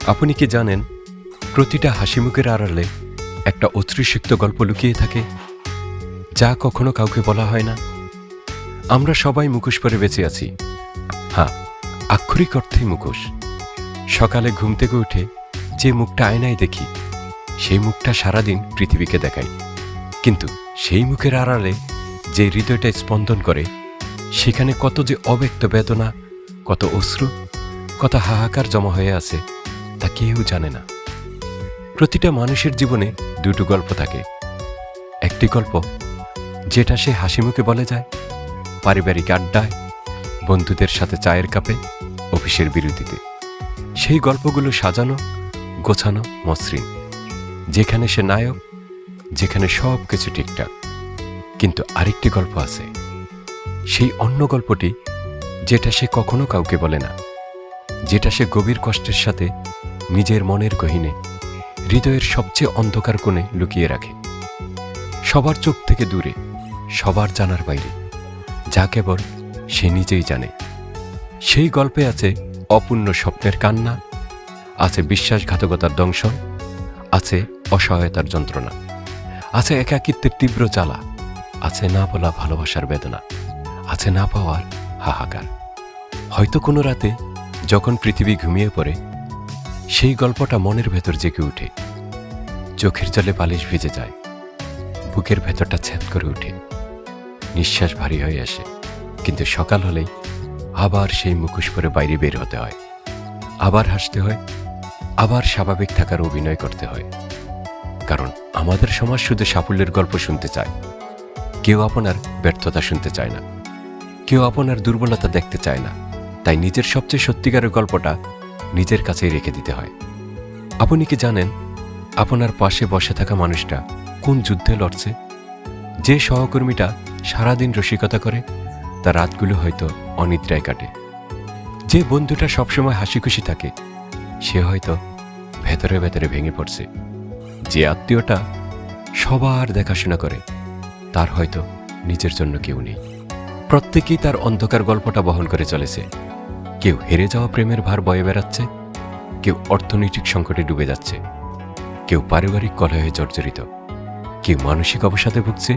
আপনি কি জানেন প্রতিটা হাসিমুখের আড়ালে একটা অশ্রুসিক্ত গল্প লুকিয়ে থাকে, যা কখনো কাউকে বলা হয় না। আমরা সবাই মুখোশ পরে বেঁচে আছি। হ্যাঁ, আক্ষরিক অর্থেই মুখোশ। সকালে ঘুম থেকে উঠে যে মুখটা আয়নায় দেখি, সেই মুখটা সারাদিন পৃথিবীকে দেখাই। কিন্তু সেই মুখের আড়ালে যে হৃদয়টা স্পন্দন করে, সেখানে কত যে অব্যক্ত বেদনা, কত অশ্রু, কত হাহাকার জমা হয়ে আছে, তা কেউ জানে না। প্রতিটা মানুষের জীবনে দুটো গল্প থাকে। একটি গল্প যেটা সে হাসিমুখে বলে যায়, পারিবারিক আড্ডায়, বন্ধুদের সাথে চায়ের কাপে, অফিসের বিরতিতে। সেই গল্পগুলো সাজানো, গোছানো, মসৃণ, যেখানে সে নায়ক, যেখানে সব কিছু ঠিকঠাক। কিন্তু আরেকটি গল্প আছে, সেই অন্য গল্পটি যেটা সে কখনো কাউকে বলে না, যেটা সে গভীর কষ্টের সাথে নিজের মনের গহীনে, হৃদয়ের সবচেয়ে অন্ধকার কোণে লুকিয়ে রাখে। সবার চোখ থেকে দূরে, সবার জানার বাইরে, যা কেবল সে নিজেই জানে। সেই গল্পে আছে অপূর্ণ স্বপ্নের কান্না, আছে বিশ্বাসঘাতকতার দংশন, আছে অসহায়তার যন্ত্রণা, আছে একাকিত্বের তীব্র জ্বালা, আছে না বলা ভালোবাসার বেদনা, আছে না পাওয়ার হাহাকার। হয়তো কোনো রাতে যখন পৃথিবী ঘুমিয়ে পড়ে, সেই গল্পটা মনের ভেতর জেগে উঠে, চোখের জলে বালিশ ভিজে যায়, বুকের ভেতরটা ছেদ করে উঠে, নিঃশ্বাস ভারী হয়ে আসে। কিন্তু সকাল হলেই আবার সেই মুখোশ পরে বাইরে বের হতে হয়, আবার হাসতে হয়, আবার স্বাভাবিক থাকার অভিনয় করতে হয়। কারণ আমাদের সমাজ শুধু সাফল্যের গল্প শুনতে চায়, কেউ আপনার ব্যর্থতা শুনতে চায় না, কেউ আপনার দুর্বলতা দেখতে চায় না। তাই নিজের সবচেয়ে সত্যিকারের গল্পটা নিজের কাছেই রেখে দিতে হয়। আপনি কি জানেন আপনার পাশে বসে থাকা মানুষটা কোন যুদ্ধে লড়ছে? যে সহকর্মীটা সারাদিন রসিকতা করে, তার রাতগুলো হয়তো অনিদ্রায় কাটে। যে বন্ধুটা সবসময় হাসি খুশি থাকে, সে হয়তো ভেতরে ভেতরে ভেঙে পড়ছে। যে আত্মীয়টা সবার দেখাশোনা করে, তার হয়তো নিজের জন্য কেউ নেই। প্রত্যেকেই তার অন্ধকার গল্পটা বহন করে চলেছে। কেউ হেরে যাওয়া প্রেমের ভার বয়ে বেড়াচ্ছে, কেউ অর্থনৈতিক সংকটে ডুবে যাচ্ছে, কেউ পারিবারিক কলহে জর্জরিত, কেউ মানসিক অবসাদে ভুগছে,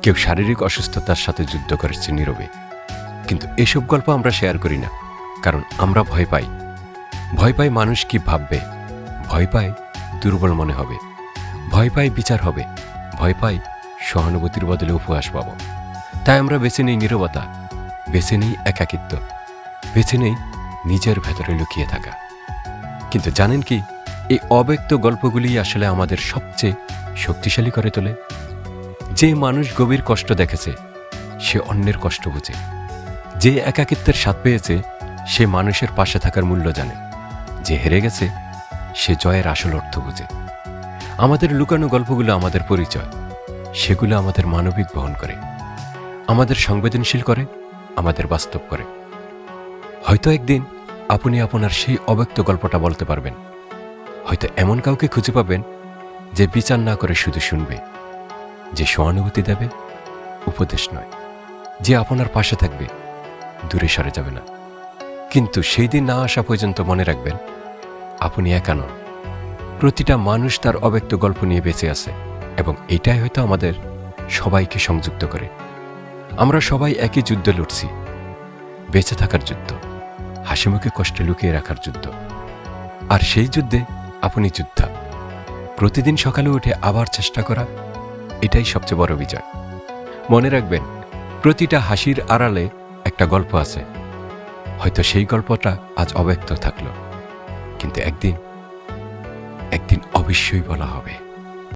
কেউ শারীরিক অসুস্থতার সাথে যুদ্ধ করছে নীরবে। কিন্তু এসব গল্প আমরা শেয়ার করি না, কারণ আমরা ভয় পাই। ভয় পাই মানুষ কি ভাববে, ভয় পাই দুর্বল মনে হবে, ভয় পাই বিচার হবে, ভয় পাই সহানুভূতির বদলে উপহাস পাব। তাই আমরা বেছে নেই নীরবতা, বেছে নেই একাকিত্ব, বেছে নেই নিজের ভেতরে লুকিয়ে থাকা। কিন্তু জানেন কি, এই অব্যক্ত গল্পগুলি আসলে আমাদের সবচেয়ে শক্তিশালী করে তোলে। যে মানুষ গভীর কষ্ট দেখেছে, সে অন্যের কষ্ট বোঝে। যে একাকিত্বের স্বাদ পেয়েছে, সে মানুষের পাশে থাকার মূল্য জানে। যে হেরে গেছে, সে জয়ের আসল অর্থ বোঝে। আমাদের লুকানো গল্পগুলো আমাদের পরিচয়, সেগুলো আমাদের মানবিক বহন করে, আমাদের সংবেদনশীল করে, আমাদের বাস্তব করে। হয়তো একদিন আপনি আপনার সেই অব্যক্ত গল্পটা বলতে পারবেন। হয়তো এমন কাউকে খুঁজে পাবেন যে বিচার না করে শুধু শুনবে, যে সহানুভূতি দেবে, উপদেশ নয়, যে আপনার পাশে থাকবে, দূরে সরে যাবে না। কিন্তু সেই দিন না আসা পর্যন্ত মনে রাখবেন, আপনি একা নন। প্রতিটা মানুষ তার অব্যক্ত গল্প নিয়ে বেঁচে আছে, এবং এটাই হয়তো আমাদের সবাইকে সংযুক্ত করে। আমরা সবাই একই যুদ্ধে লড়ছি, বেঁচে থাকার যুদ্ধ, হাসিমুখে কষ্টে লুকিয়ে রাখার যুদ্ধ। আর সেই যুদ্ধে আপনি যোদ্ধা। প্রতিদিন সকালে উঠে আবার চেষ্টা করা, এটাই সবচেয়ে বড় বিজয়। মনে রাখবেন, প্রতিটা হাসির আড়ালে একটা গল্প আছে। হয়তো সেই গল্পটা আজ অব্যক্ত থাকলো, কিন্তু একদিন অবশ্যই বলা হবে।